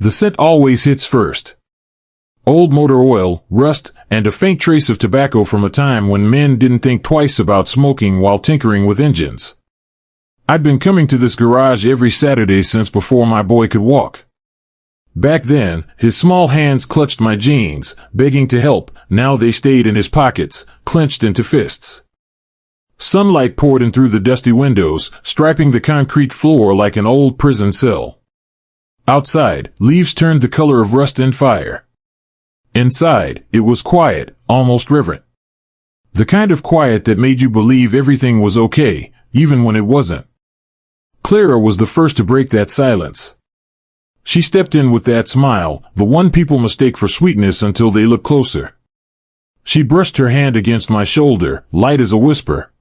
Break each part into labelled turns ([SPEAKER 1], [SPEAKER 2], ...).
[SPEAKER 1] The scent always hits first. Old motor oil, rust, and a faint trace of tobacco from a time when men didn't think twice about smoking while tinkering with engines. I'd been coming to this garage every Saturday since before my boy could walk. Back then, his small hands clutched my jeans, begging to help. Now they stayed in his pockets, clenched into fists. Sunlight poured in through the dusty windows, striping the concrete floor like an old prison cell. Outside, leaves turned the color of rust and fire. Inside, it was quiet, almost reverent. The kind of quiet that made you believe everything was okay, even when it wasn't. Clara was the first to break that silence. She stepped in with that smile, the one people mistake for sweetness until they look closer. She brushed her hand against my shoulder, light as a whisper.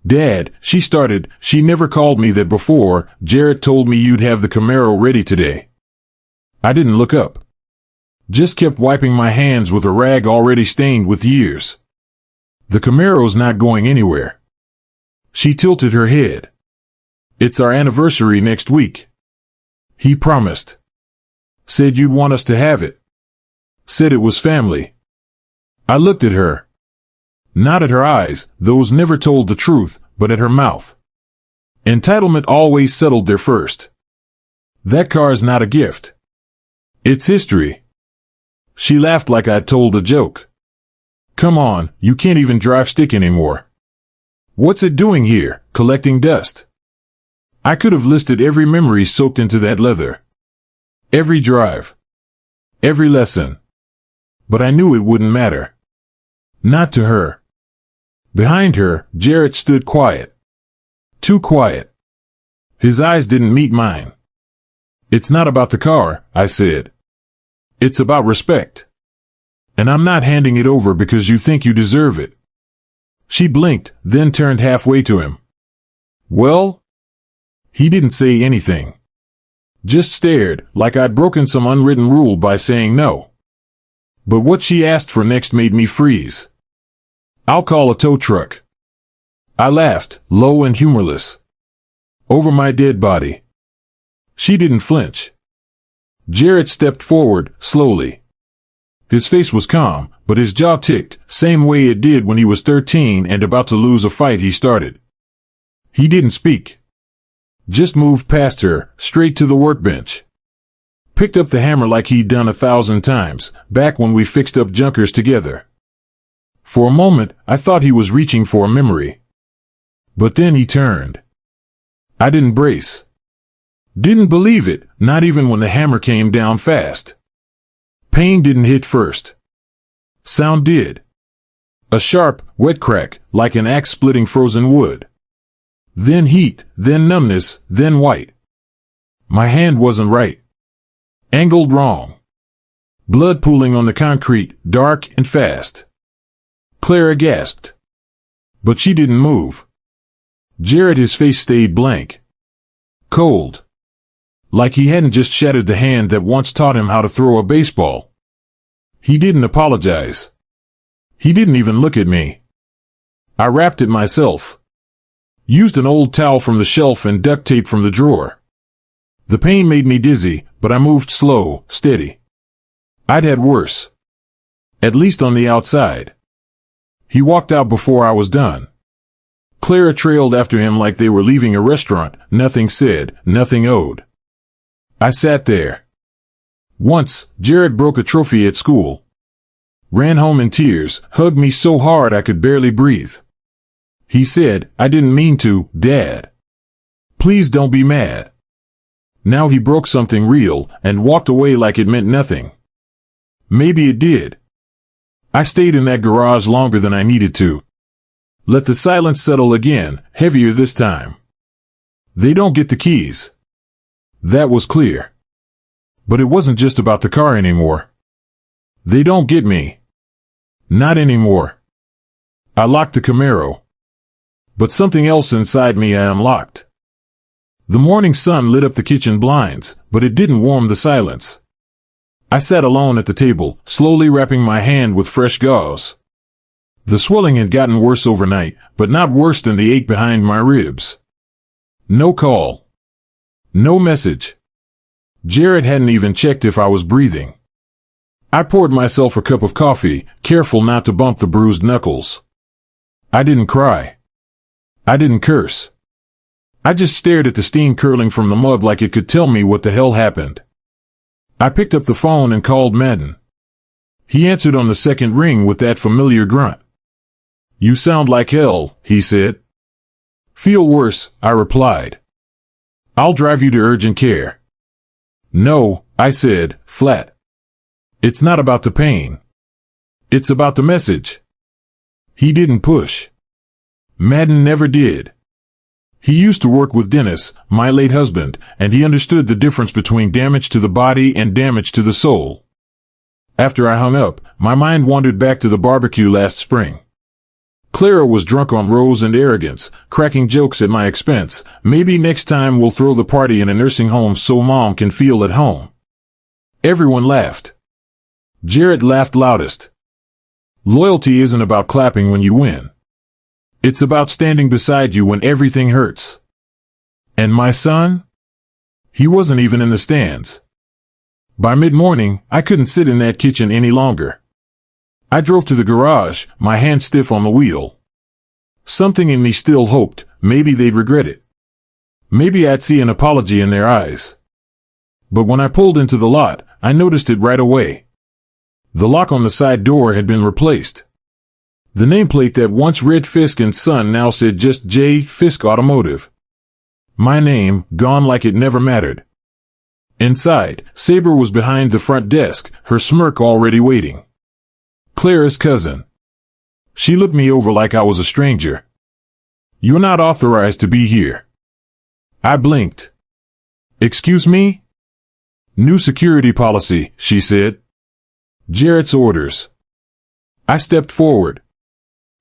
[SPEAKER 1] "Dad," she started, "she never called me that before. Jarrett told me you'd have the Camaro ready today." I didn't look up. Just kept wiping my hands with a rag already stained with years. "The Camaro's not going anywhere." She tilted her head. "It's our anniversary next week." "He promised. Said you'd want us to have it. Said it was family." I looked at her. Not at her eyes, those never told the truth, but at her mouth. Entitlement always settled there first. "That car's not a gift. It's history." She laughed like I'd told a joke. "Come on, you can't even drive stick anymore. What's it doing here, collecting dust?" I could have listed every memory soaked into that leather. Every drive. Every lesson. But I knew it wouldn't matter. Not to her. Behind her, Jarrett stood quiet. Too quiet. His eyes didn't meet mine. "It's not about the car," I said. "It's about respect. And I'm not handing it over because you think you deserve it." She blinked, then turned halfway to him. "Well?" He didn't say anything. Just stared, like I'd broken some unwritten rule by saying no. But what she asked for next made me freeze. "I'll call a tow truck." I laughed, low and humorless. "Over my dead body." She didn't flinch. Jarrett stepped forward, slowly. His face was calm, but his jaw ticked, same way it did when he was 13 and about to lose a fight he started. He didn't speak. Just moved past her, straight to the workbench. Picked up the hammer like he'd done 1,000 times, back when we fixed up junkers together. For a moment, I thought he was reaching for a memory. But then he turned. I didn't brace. Didn't believe it, not even when the hammer came down fast. Pain didn't hit first. Sound did. A sharp, wet crack, like an axe splitting frozen wood. Then heat, then numbness, then white. My hand wasn't right. Angled wrong. Blood pooling on the concrete, dark and fast. Clara gasped. But she didn't move. Jarrett, his face stayed blank. Cold. Like he hadn't just shattered the hand that once taught him how to throw a baseball. He didn't apologize. He didn't even look at me. I wrapped it myself. Used an old towel from the shelf and duct tape from the drawer. The pain made me dizzy, but I moved slow, steady. I'd had worse. At least on the outside. He walked out before I was done. Clara trailed after him like they were leaving a restaurant, nothing said, nothing owed. I sat there. Once, Jarrett broke a trophy at school. Ran home in tears, hugged me so hard I could barely breathe. He said, "I didn't mean to, Dad. Please don't be mad." Now he broke something real and walked away like it meant nothing. Maybe it did. I stayed in that garage longer than I needed to. Let the silence settle again, heavier this time. They don't get the keys. That was clear. But it wasn't just about the car anymore. They don't get me. Not anymore. I locked the Camaro. But something else inside me I unlocked. The morning sun lit up the kitchen blinds, but it didn't warm the silence. I sat alone at the table, slowly wrapping my hand with fresh gauze. The swelling had gotten worse overnight, but not worse than the ache behind my ribs. No call. No message. Jared hadn't even checked if I was breathing. I poured myself a cup of coffee, careful not to bump the bruised knuckles. I didn't cry. I didn't curse. I just stared at the steam curling from the mug like it could tell me what the hell happened. I picked up the phone and called Madden. He answered on the second ring with that familiar grunt. "You sound like hell," he said. "Feel worse," I replied. "I'll drive you to urgent care." "No," I said, flat. "It's not about the pain. It's about the message." He didn't push. Madden never did. He used to work with Dennis, my late husband, and he understood the difference between damage to the body and damage to the soul. After I hung up, my mind wandered back to the barbecue last spring. Clara was drunk on rose and arrogance, cracking jokes at my expense. "Maybe next time we'll throw the party in a nursing home so Mom can feel at home." Everyone laughed. Jared laughed loudest. Loyalty isn't about clapping when you win. It's about standing beside you when everything hurts. And my son? He wasn't even in the stands. By mid-morning, I couldn't sit in that kitchen any longer. I drove to the garage, my hand stiff on the wheel. Something in me still hoped, maybe they'd regret it. Maybe I'd see an apology in their eyes. But when I pulled into the lot, I noticed it right away. The lock on the side door had been replaced. The nameplate that once read Fisk and Son now said just J. Fisk Automotive. My name, gone like it never mattered. Inside, Sabre was behind the front desk, her smirk already waiting. Clara's cousin. She looked me over like I was a stranger. "You're not authorized to be here." I blinked. "Excuse me?" "New security policy," she said. "Jarrett's orders." I stepped forward.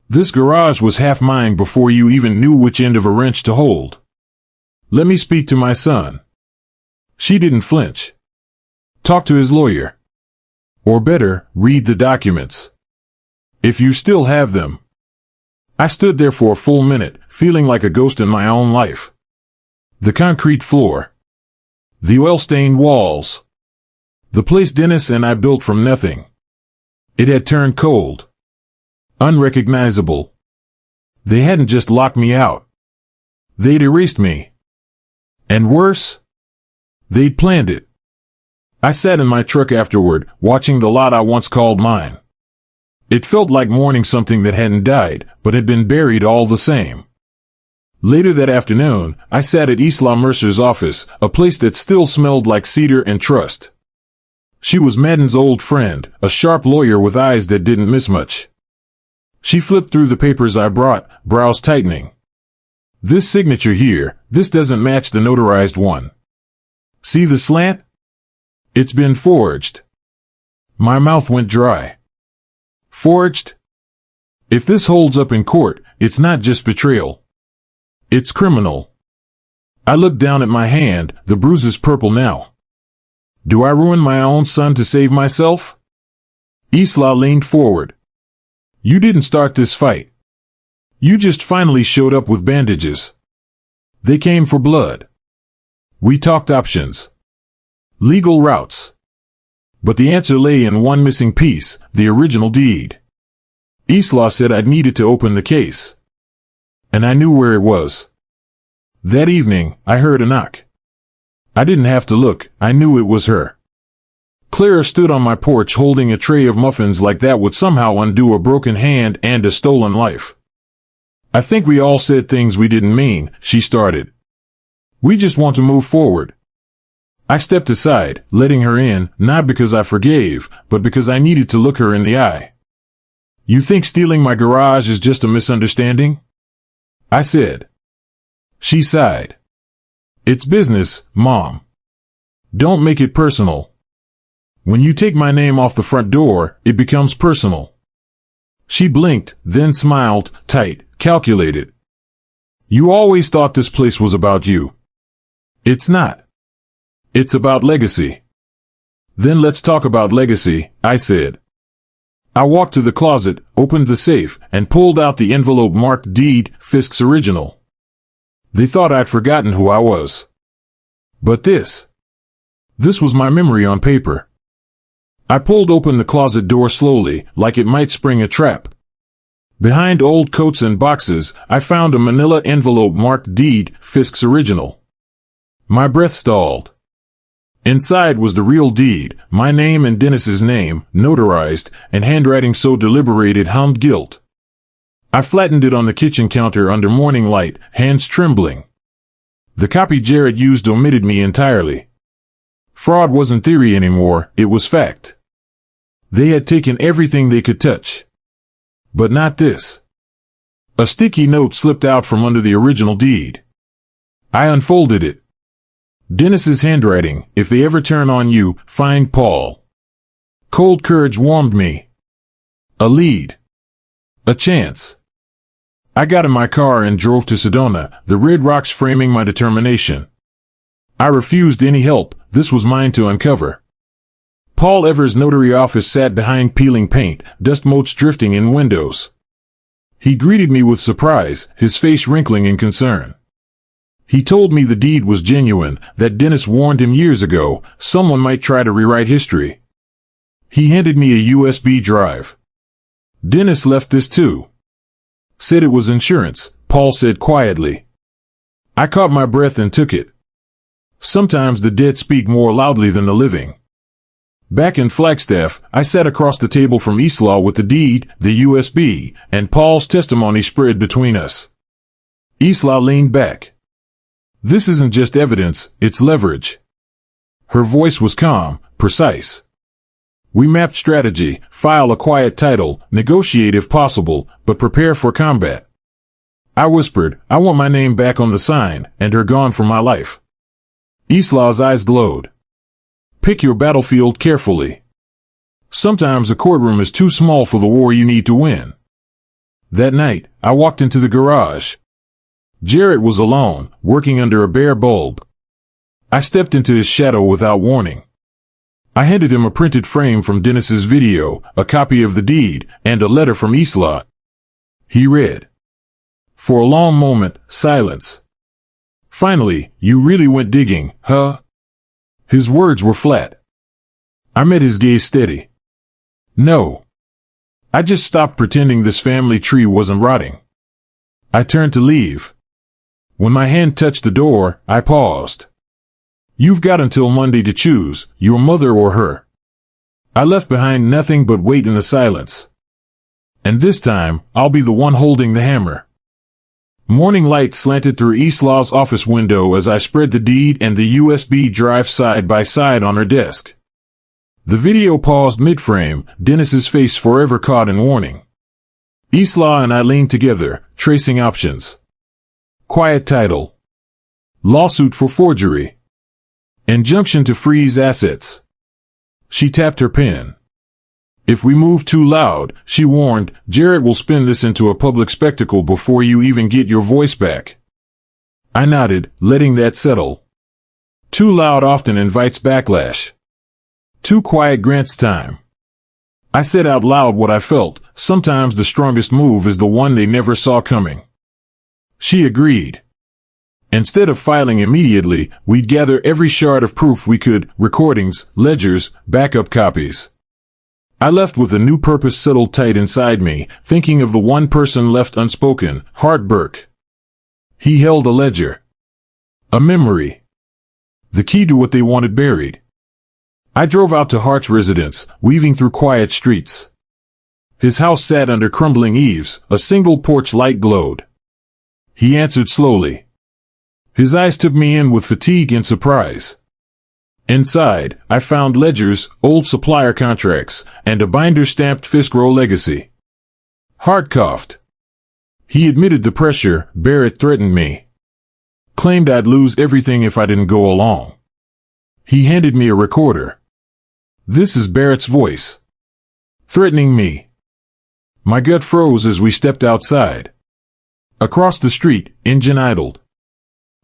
[SPEAKER 1] "This garage was half mine before you even knew which end of a wrench to hold. Let me speak to my son." She didn't flinch. "Talk to his lawyer. Or better, read the documents. If you still have them." I stood there for a full minute, feeling like a ghost in my own life. The concrete floor. The oil-stained walls. The place Dennis and I built from nothing. It had turned cold. Unrecognizable. They hadn't just locked me out. They'd erased me. And worse, they'd planned it. I sat in my truck afterward, watching the lot I once called mine. It felt like mourning something that hadn't died, but had been buried all the same. Later that afternoon, I sat at Isla Mercer's office, a place that still smelled like cedar and trust. She was Madden's old friend, a sharp lawyer with eyes that didn't miss much. She flipped through the papers I brought, brows tightening. "This signature here, this doesn't match the notarized one. See the slant? It's been forged." My mouth went dry. Forged? If this holds up in court, it's not just betrayal. It's criminal. I looked down at my hand, the bruise is purple now. Do I ruin my own son to save myself? Isla leaned forward. "You didn't start this fight. You just finally showed up with bandages. They came for blood. We talked options. Legal routes. But the answer lay in one missing piece, the original deed. Isla said I'd needed to open the case. And I knew where it was. That evening, I heard a knock. I didn't have to look, I knew it was her. Clara stood on my porch holding a tray of muffins like that would somehow undo a broken hand and a stolen life. "I think we all said things we didn't mean," she started. "We just want to move forward." I stepped aside, letting her in, not because I forgave, but because I needed to look her in the eye. "You think stealing my garage is just a misunderstanding?" I said. She sighed. "It's business, Mom. Don't make it personal. When you take my name off the front door, it becomes personal." She blinked, then smiled, tight, calculated. "You always thought this place was about you. It's not. It's about legacy." "Then let's talk about legacy," I said. I walked to the closet, opened the safe, and pulled out the envelope marked Deed, Fisk's original. They thought I'd forgotten who I was. But this This was my memory on paper. I pulled open the closet door slowly, like it might spring a trap. Behind old coats and boxes, I found a manila envelope marked Deed, Fisk's original. My breath stalled. Inside was the real deed, my name and Dennis's name, notarized, and handwriting so deliberate it hummed guilt. I flattened it on the kitchen counter under morning light, hands trembling. The copy Jared used omitted me entirely. Fraud wasn't theory anymore, it was fact. They had taken everything they could touch. But not this. A sticky note slipped out from under the original deed. I unfolded it. Dennis's handwriting, if they ever turn on you, find Paul. Cold courage warmed me. A lead. A chance. I got in my car and drove to Sedona, the red rocks framing my determination. I refused any help, this was mine to uncover. Paul Evers' notary office sat behind peeling paint, dust motes drifting in windows. He greeted me with surprise, his face wrinkling in concern. He told me the deed was genuine, that Dennis warned him years ago, someone might try to rewrite history. He handed me a USB drive. Dennis left this too. Said it was insurance, Paul said quietly. I caught my breath and took it. Sometimes the dead speak more loudly than the living. Back in Flagstaff, I sat across the table from Eastlaw with the deed, the USB, and Paul's testimony spread between us. Eastlaw leaned back. This isn't just evidence, it's leverage. Her voice was calm, precise. We mapped strategy, file a quiet title, negotiate if possible, but prepare for combat. I whispered, I want my name back on the sign, and her gone from my life. Eastlaw's eyes glowed. Pick your battlefield carefully. Sometimes a courtroom is too small for the war you need to win. That night, I walked into the garage. Jarrett was alone, working under a bare bulb. I stepped into his shadow without warning. I handed him a printed frame from Dennis's video, a copy of the deed, and a letter from Eastlaw. He read. For a long moment, silence. Finally, you really went digging, huh? His words were flat. I met his gaze steady. No. I just stopped pretending this family tree wasn't rotting. I turned to leave. When my hand touched the door, I paused. You've got until Monday to choose, your mother or her. I left behind nothing but weight in the silence. And this time, I'll be the one holding the hammer. Morning light slanted through Eastlaw's office window as I spread the deed and the USB drive side by side on her desk. The video paused mid-frame, Dennis's face forever caught in warning. Eastlaw and I leaned together, tracing options. Quiet title. Lawsuit for forgery. Injunction to freeze assets. She tapped her pen. If we move too loud, she warned, Jarrett will spin this into a public spectacle before you even get your voice back. I nodded, letting that settle. Too loud often invites backlash. Too quiet grants time. I said out loud what I felt, sometimes the strongest move is the one they never saw coming. She agreed. Instead of filing immediately, we'd gather every shard of proof we could, recordings, ledgers, backup copies. I left with a new purpose settled tight inside me, thinking of the one person left unspoken, Hart Burke. He held a ledger. A memory. The key to what they wanted buried. I drove out to Hart's residence, weaving through quiet streets. His house sat under crumbling eaves, a single porch light glowed. He answered slowly. His eyes took me in with fatigue and surprise. Inside, I found ledgers, old supplier contracts, and a binder stamped Fisk Row legacy. Hart coughed. He admitted the pressure. Barrett threatened me. Claimed I'd lose everything if I didn't go along. He handed me a recorder. This is Barrett's voice. Threatening me. My gut froze as we stepped outside. Across the street, engine idled.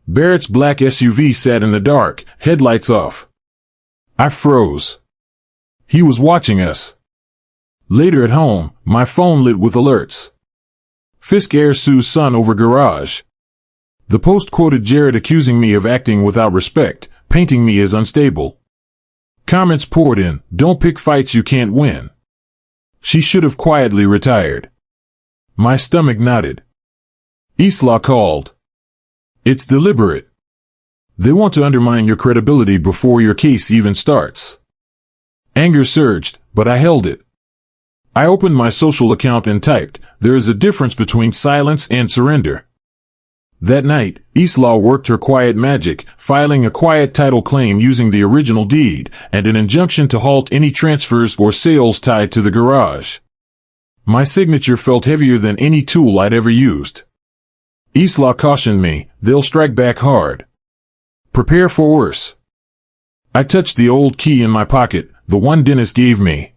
[SPEAKER 1] Barrett's black SUV sat in the dark, headlights off. I froze. He was watching us. Later at home, my phone lit with alerts. Fisk Air sues son over garage. The Post quoted Jarrett accusing me of acting without respect, painting me as unstable. Comments poured in, "Don't pick fights you can't win." She should have quietly retired. My stomach knotted. Isla called. "It's deliberate. They want to undermine your credibility before your case even starts." Anger surged, but I held it. I opened my social account and typed, "There is a difference between silence and surrender." That night, Isla worked her quiet magic, filing a quiet title claim using the original deed, and an injunction to halt any transfers or sales tied to the garage. My signature felt heavier than any tool I'd ever used. Isla cautioned me, "They'll strike back hard. Prepare for worse." I touched the old key in my pocket, the one Dennis gave me.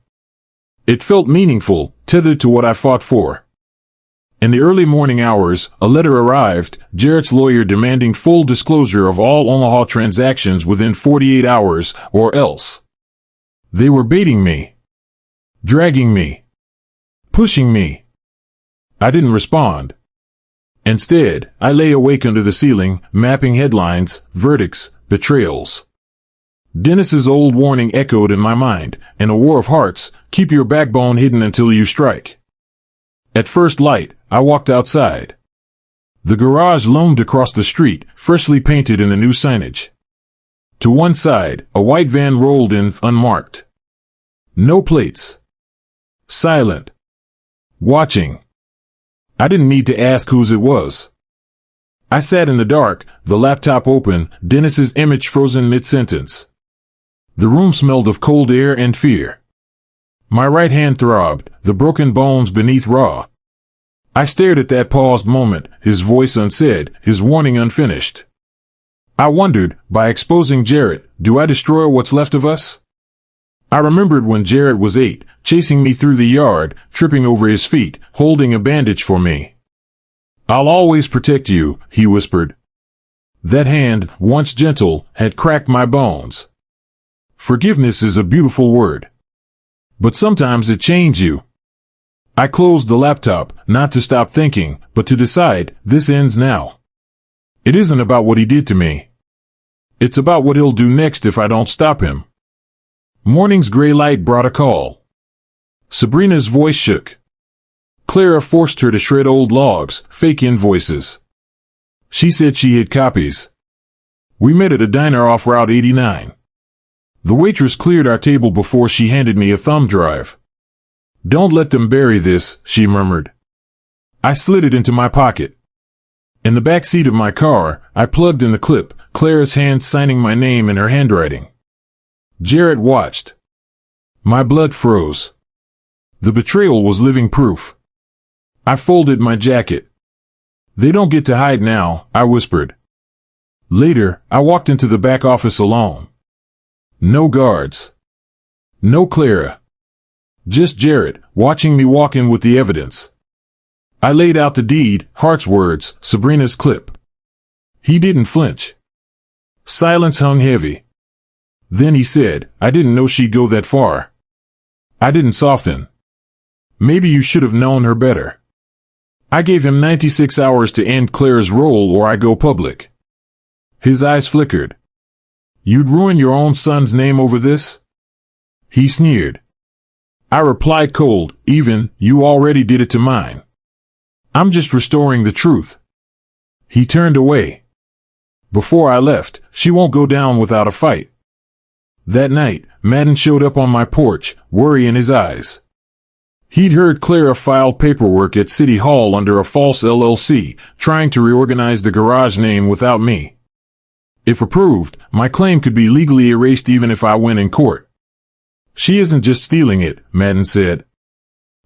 [SPEAKER 1] It felt meaningful, tethered to what I fought for. In the early morning hours, a letter arrived, Jarrett's lawyer demanding full disclosure of all Omaha transactions within 48 hours, or else. They were baiting me. Dragging me. Pushing me. I didn't respond. Instead, I lay awake under the ceiling, mapping headlines, verdicts, betrayals. Dennis's old warning echoed in my mind, "In a war of hearts, keep your backbone hidden until you strike." At first light, I walked outside. The garage loomed across the street, freshly painted in the new signage. To one side, a white van rolled in, unmarked. No plates. Silent. Watching. I didn't need to ask whose it was. I sat in the dark, the laptop open, Dennis's image frozen mid-sentence. The room smelled of cold air and fear. My right hand throbbed, the broken bones beneath raw. I stared at that paused moment, his voice unsaid, his warning unfinished. I wondered, by exposing Jarrett, do I destroy what's left of us? I remembered when Jarrett was 8, chasing me through the yard, tripping over his feet, holding a bandage for me. "I'll always protect you," he whispered. That hand, once gentle, had cracked my bones. Forgiveness is a beautiful word. But sometimes it changes you. I closed the laptop, not to stop thinking, but to decide, this ends now. It isn't about what he did to me. It's about what he'll do next if I don't stop him. Morning's gray light brought a call. Sabrina's voice shook. Clara forced her to shred old logs, fake invoices. She said she hid copies. We met at a diner off Route 89. The waitress cleared our table before she handed me a thumb drive. "Don't let them bury this," she murmured. I slid it into my pocket. In the back seat of my car, I plugged in the clip, Clara's hand signing my name in her handwriting. Jarrett watched. My blood froze. The betrayal was living proof. I folded my jacket. "They don't get to hide now," I whispered. Later, I walked into the back office alone. No guards. No Clara. Just Jarrett, watching me walk in with the evidence. I laid out the deed, Hart's words, Sabrina's clip. He didn't flinch. Silence hung heavy. Then he said, "I didn't know she'd go that far." I didn't soften. "Maybe you should have known her better." I gave him 96 hours to end Clara's role or I go public. His eyes flickered. "You'd ruin your own son's name over this?" He sneered. I replied cold, you already did it to mine. I'm just restoring the truth." He turned away. Before I left, "She won't go down without a fight." That night, Madden showed up on my porch, worry in his eyes. He'd heard Clara filed paperwork at City Hall under a false LLC, trying to reorganize the garage name without me. If approved, my claim could be legally erased even if I win in court. "She isn't just stealing it," Madden said.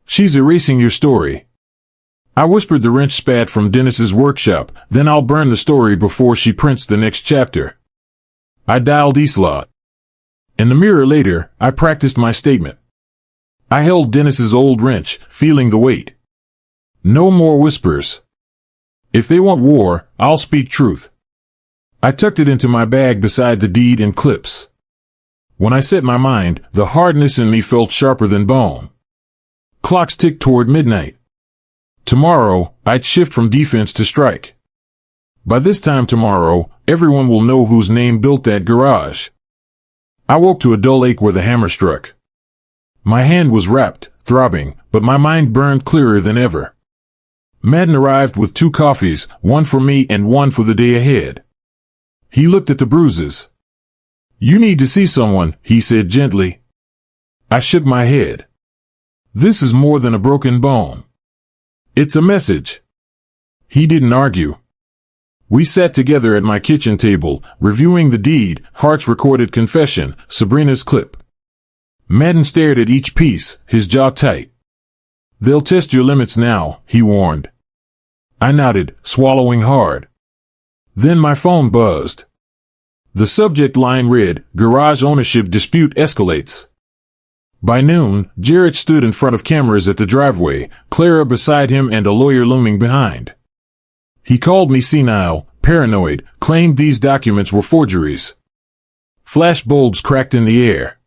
[SPEAKER 1] "She's erasing your story." I whispered the wrench spat from Dennis's workshop, "Then I'll burn the story before she prints the next chapter." I dialed Isla. In the mirror later, I practiced my statement. I held Dennis's old wrench, feeling the weight. No more whispers. If they want war, I'll speak truth. I tucked it into my bag beside the deed and clips. When I set my mind, the hardness in me felt sharper than bone. Clocks ticked toward midnight. Tomorrow, I'd shift from defense to strike. By this time tomorrow, everyone will know whose name built that garage. I woke to a dull ache where the hammer struck. My hand was wrapped, throbbing, but my mind burned clearer than ever. Madden arrived with 2 coffees, one for me and one for the day ahead. He looked at the bruises. "You need to see someone," he said gently. I shook my head. "This is more than a broken bone. It's a message." He didn't argue. We sat together at my kitchen table, reviewing the deed, Hart's recorded confession, Sabrina's clip. Madden stared at each piece, his jaw tight. "They'll test your limits now," he warned. I nodded, swallowing hard. Then my phone buzzed. The subject line read, "Garage ownership dispute escalates." By noon, Jarrett stood in front of cameras at the driveway, Clara beside him and a lawyer looming behind. He called me senile, paranoid, claimed these documents were forgeries. Flash bulbs cracked in the air.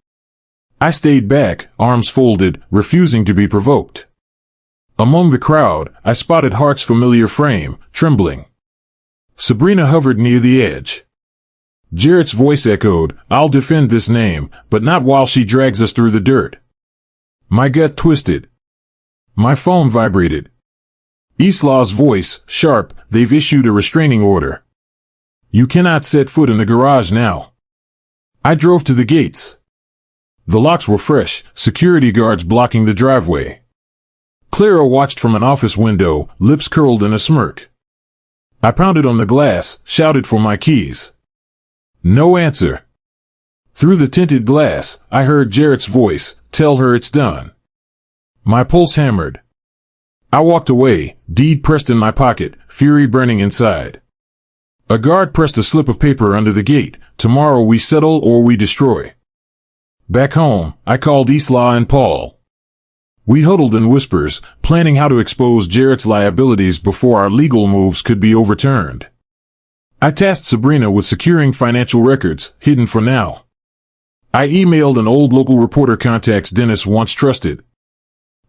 [SPEAKER 1] I stayed back, arms folded, refusing to be provoked. Among the crowd, I spotted Hart's familiar frame, trembling. Sabrina hovered near the edge. Jarrett's voice echoed, "I'll defend this name, but not while she drags us through the dirt." My gut twisted. My phone vibrated. Islaw's voice, sharp, "They've issued a restraining order. You cannot set foot in the garage now." I drove to the gates. The locks were fresh, security guards blocking the driveway. Clara watched from an office window, lips curled in a smirk. I pounded on the glass, shouted for my keys. No answer. Through the tinted glass, I heard Jarrett's voice, "Tell her it's done." My pulse hammered. I walked away, deed pressed in my pocket, fury burning inside. A guard pressed a slip of paper under the gate, "Tomorrow we settle or we destroy." Back home, I called Islaw and Paul. We huddled in whispers, planning how to expose Jarrett's liabilities before our legal moves could be overturned. I tasked Sabrina with securing financial records, hidden for now. I emailed an old local reporter contacts Dennis once trusted.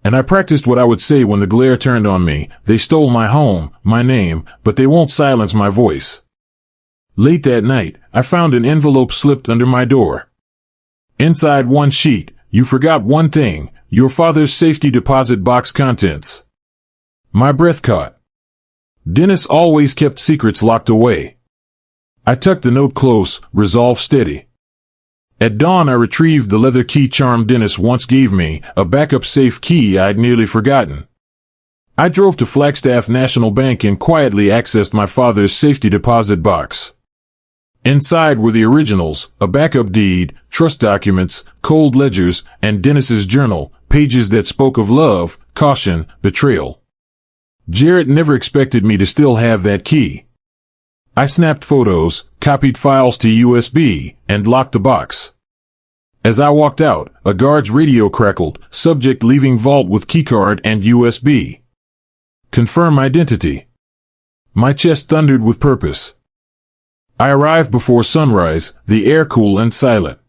[SPEAKER 1] And I practiced what I would say when the glare turned on me. "They stole my home, my name, but they won't silence my voice." Late that night, I found an envelope slipped under my door. Inside one sheet, "You forgot one thing, your father's safety deposit box contents." My breath caught. Dennis always kept secrets locked away. I tucked the note close, resolve steady. At dawn I retrieved the leather key charm Dennis once gave me, a backup safe key I'd nearly forgotten. I drove to Flagstaff National Bank and quietly accessed my father's safety deposit box. Inside were the originals, a backup deed, trust documents, cold ledgers, and Dennis's journal, pages that spoke of love, caution, betrayal. Jarrett never expected me to still have that key. I snapped photos, copied files to USB, and locked the box. As I walked out, a guard's radio crackled, "Subject leaving vault with keycard and USB. Confirm identity." My chest thundered with purpose. I arrived before sunrise, the air cool and silent.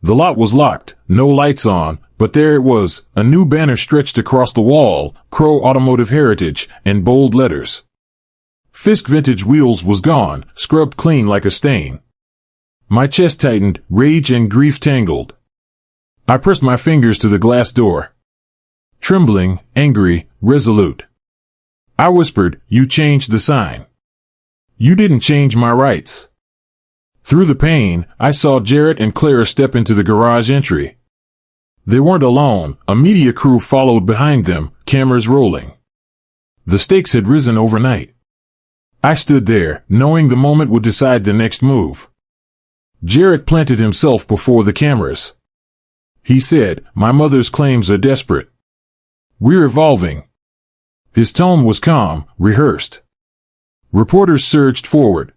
[SPEAKER 1] The lot was locked, no lights on, but there it was, a new banner stretched across the wall, Crow Automotive Heritage, in bold letters. Fisk Vintage Wheels was gone, scrubbed clean like a stain. My chest tightened, rage and grief tangled. I pressed my fingers to the glass door. Trembling, angry, resolute. I whispered, "You changed the sign. You didn't change my rights." Through the pain, I saw Jarrett and Clara step into the garage entry. They weren't alone, a media crew followed behind them, cameras rolling. The stakes had risen overnight. I stood there, knowing the moment would decide the next move. Jarrett planted himself before the cameras. He said, "My mother's claims are desperate. We're evolving." His tone was calm, rehearsed. Reporters surged forward.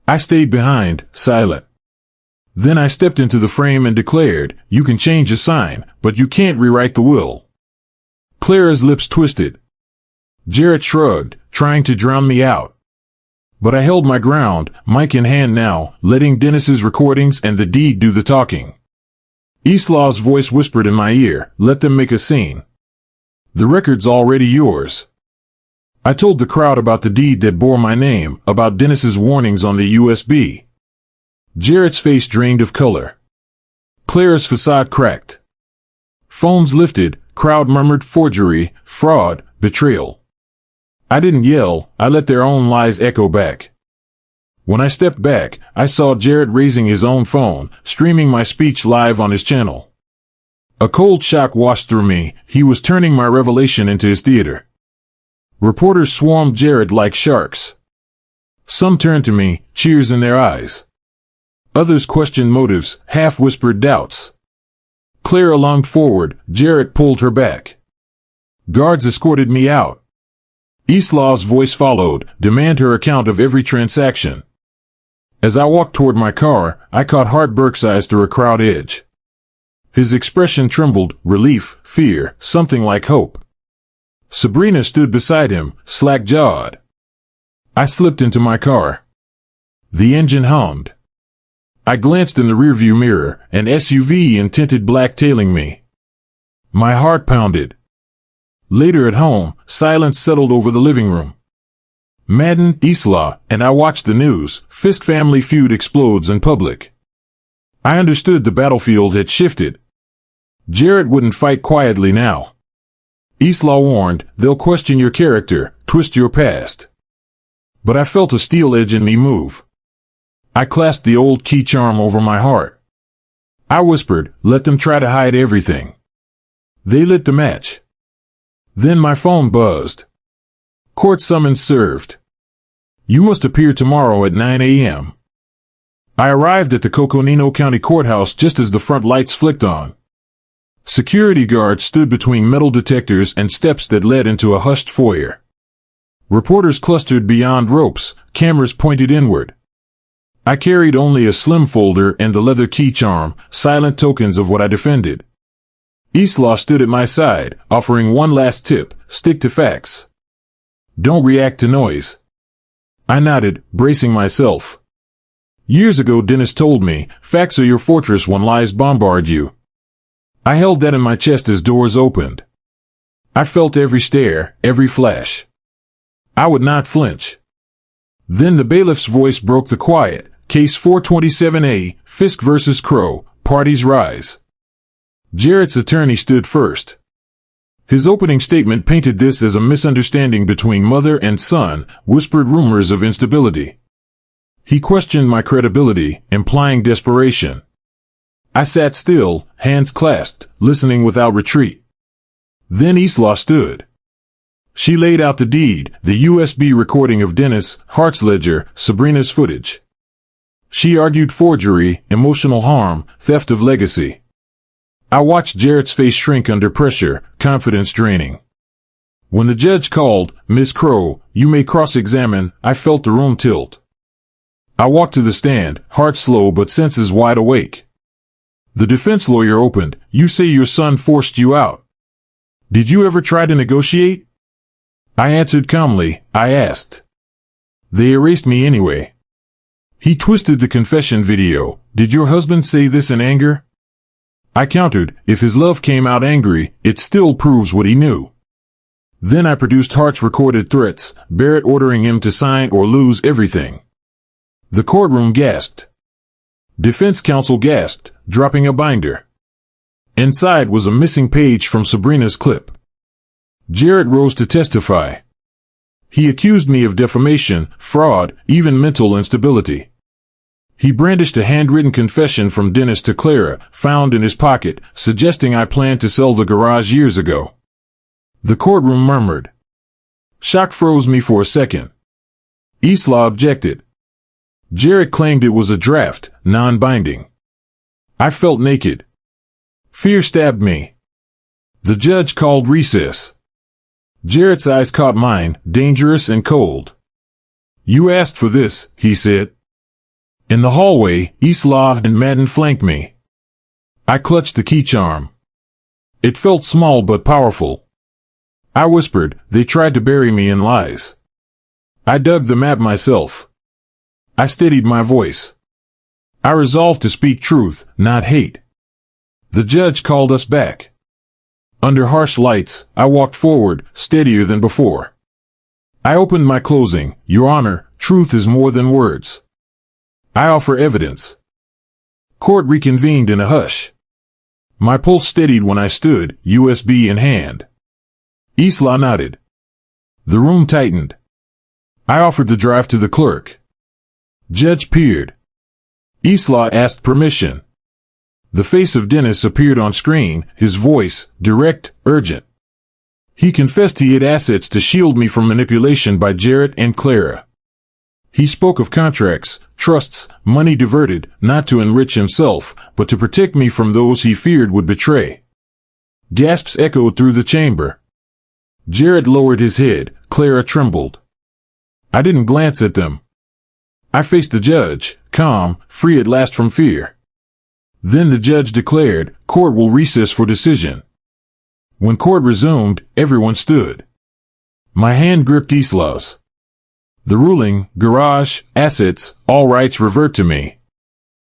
[SPEAKER 1] I stayed behind, silent. Then I stepped into the frame and declared, "You can change a sign, but you can't rewrite the will." Clara's lips twisted. Jarrett shrugged, trying to drown me out. But I held my ground, mic in hand now, letting Dennis's recordings and the deed do the talking. Islaw's voice whispered in my ear, "Let them make a scene. The record's already yours." I told the crowd about the deed that bore my name, about Dennis's warnings on the USB. Jarrett's face drained of color. Clara's facade cracked. Phones lifted, crowd murmured forgery, fraud, betrayal. I didn't yell, I let their own lies echo back. When I stepped back, I saw Jared raising his own phone, streaming my speech live on his channel. A cold shock washed through me. He was turning my revelation into his theater. Reporters swarmed Jared like sharks. Some turned to me, cheers in their eyes. Others questioned motives, half-whispered doubts. Clara lunged forward, Jared pulled her back. Guards escorted me out. Islaw's voice followed, demand her account of every transaction. As I walked toward my car, I caught Hart Burke's eyes through a crowd edge. His expression trembled, relief, fear, something like hope. Sabrina stood beside him, slack-jawed. I slipped into my car. The engine hummed. I glanced in the rearview mirror, an SUV in tinted black tailing me. My heart pounded. Later at home, silence settled over the living room. Madden, Isla, and I watched the news. Fisk family feud explodes in public. I understood the battlefield had shifted. Jared wouldn't fight quietly now. Isla warned, they'll question your character, twist your past. But I felt a steel edge in me move. I clasped the old key charm over my heart. I whispered, let them try to hide everything. They lit the match. Then my phone buzzed. Court summons served. You must appear tomorrow at 9 a.m. I arrived at the Coconino County Courthouse just as the front lights flicked on. Security guards stood between metal detectors and steps that led into a hushed foyer. Reporters clustered beyond ropes, cameras pointed inward. I carried only a slim folder and the leather key charm, silent tokens of what I defended. Isla stood at my side, offering one last tip, stick to facts. Don't react to noise. I nodded, bracing myself. Years ago Dennis told me, facts are your fortress when lies bombard you. I held that in my chest as doors opened. I felt every stare, every flash. I would not flinch. Then the bailiff's voice broke the quiet. Case 427A, Fisk vs. Crow, parties rise. Jared's attorney stood first. His opening statement painted this as a misunderstanding between mother and son, whispered rumors of instability. He questioned my credibility, implying desperation. I sat still, hands clasped, listening without retreat. Then Isla stood. She laid out the deed, the USB recording of Dennis, Hart's ledger, Sabrina's footage. She argued forgery, emotional harm, theft of legacy. I watched Jared's face shrink under pressure, confidence draining. When the judge called, Miss Crow, you may cross-examine, I felt the room tilt. I walked to the stand, heart slow but senses wide awake. The defense lawyer opened, you say your son forced you out. Did you ever try to negotiate? I answered calmly, I asked. They erased me anyway. He twisted the confession video, did your husband say this in anger? I countered, if his love came out angry, it still proves what he knew. Then I produced Hart's recorded threats, Barrett ordering him to sign or lose everything. The courtroom gasped. Defense counsel gasped, dropping a binder. Inside was a missing page from Sabrina's clip. Jared rose to testify. He accused me of defamation, fraud, even mental instability. He brandished a handwritten confession from Dennis to Clara, found in his pocket, suggesting I planned to sell the garage years ago. The courtroom murmured. Shock froze me for a second. Isla objected. Jared claimed it was a draft, non-binding. I felt naked. Fear stabbed me. The judge called recess. Jared's eyes caught mine, dangerous and cold. You asked for this, he said. In the hallway, Isla and Madden flanked me. I clutched the key charm. It felt small but powerful. I whispered, they tried to bury me in lies. I dug the map myself. I steadied my voice. I resolved to speak truth, not hate. The judge called us back. Under harsh lights, I walked forward, steadier than before. I opened my closing, Your Honor, truth is more than words. I offer evidence. Court reconvened in a hush. My pulse steadied when I stood, USB in hand. Isla nodded. The room tightened. I offered the drive to the clerk. Judge peered. Isla asked permission. The face of Dennis appeared on screen, his voice, direct, urgent. He confessed he had assets to shield me from manipulation by Jarrett and Clara. He spoke of contracts, trusts, money diverted, not to enrich himself, but to protect me from those he feared would betray. Gasps echoed through the chamber. Jarrett lowered his head, Clara trembled. I didn't glance at them. I faced the judge, calm, free at last from fear. Then the judge declared, "Court will recess for decision." When court resumed, everyone stood. My hand gripped Isla's. The ruling, garage, assets, all rights revert to me.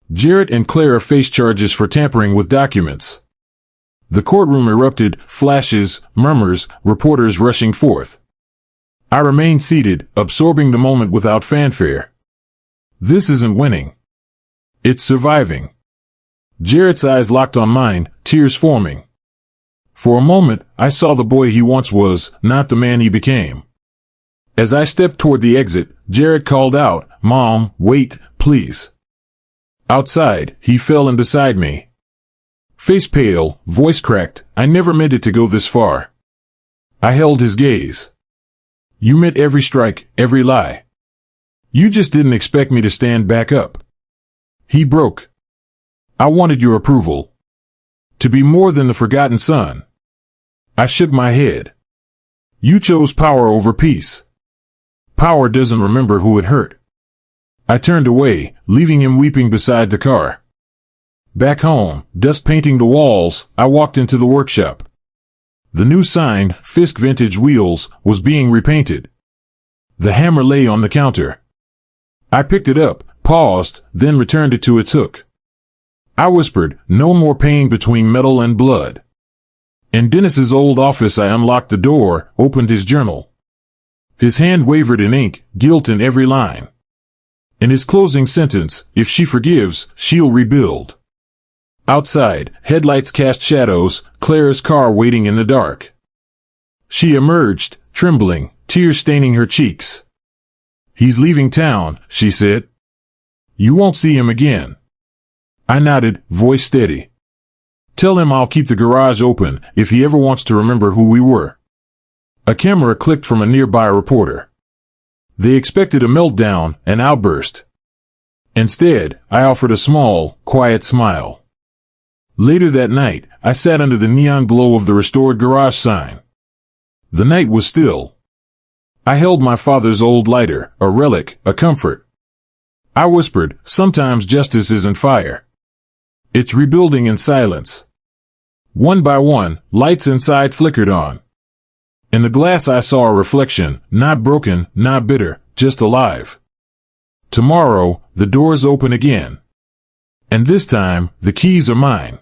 [SPEAKER 1] Jarrett and Clara faced charges for tampering with documents. The courtroom erupted, flashes, murmurs, reporters rushing forth. I remained seated, absorbing the moment without fanfare. This isn't winning. It's surviving. Jarrett's eyes locked on mine, tears forming. For a moment, I saw the boy he once was, not the man he became. As I stepped toward the exit, Jarrett called out, "Mom, wait, please." Outside, he fell in beside me. Face pale, voice cracked, I never meant it to go this far. I held his gaze. You meant every strike, every lie. You just didn't expect me to stand back up. He broke. I wanted your approval. To be more than the forgotten son. I shook my head. You chose power over peace. Power doesn't remember who it hurt. I turned away, leaving him weeping beside the car. Back home, dust painting the walls, I walked into the workshop. The new sign, Fisk Vintage Wheels, was being repainted. The hammer lay on the counter. I picked it up, paused, then returned it to its hook. I whispered, "No more pain between metal and blood." In Dennis's old office, I unlocked the door, opened his journal. His hand wavered in ink, guilt in every line. In his closing sentence, "If she forgives, she'll rebuild." Outside, headlights cast shadows, Clara's car waiting in the dark. She emerged, trembling, tears staining her cheeks. "He's leaving town," she said. "You won't see him again." I nodded, voice steady. "Tell him I'll keep the garage open if he ever wants to remember who we were." A camera clicked from a nearby reporter. They expected a meltdown, an outburst. Instead, I offered a small, quiet smile. Later that night, I sat under the neon glow of the restored garage sign. The night was still. I held my father's old lighter, a relic, a comfort. I whispered, "Sometimes justice isn't fire. It's rebuilding in silence." One by one, lights inside flickered on. In the glass I saw a reflection, not broken, not bitter, just alive. Tomorrow, the doors open again. And this time, the keys are mine.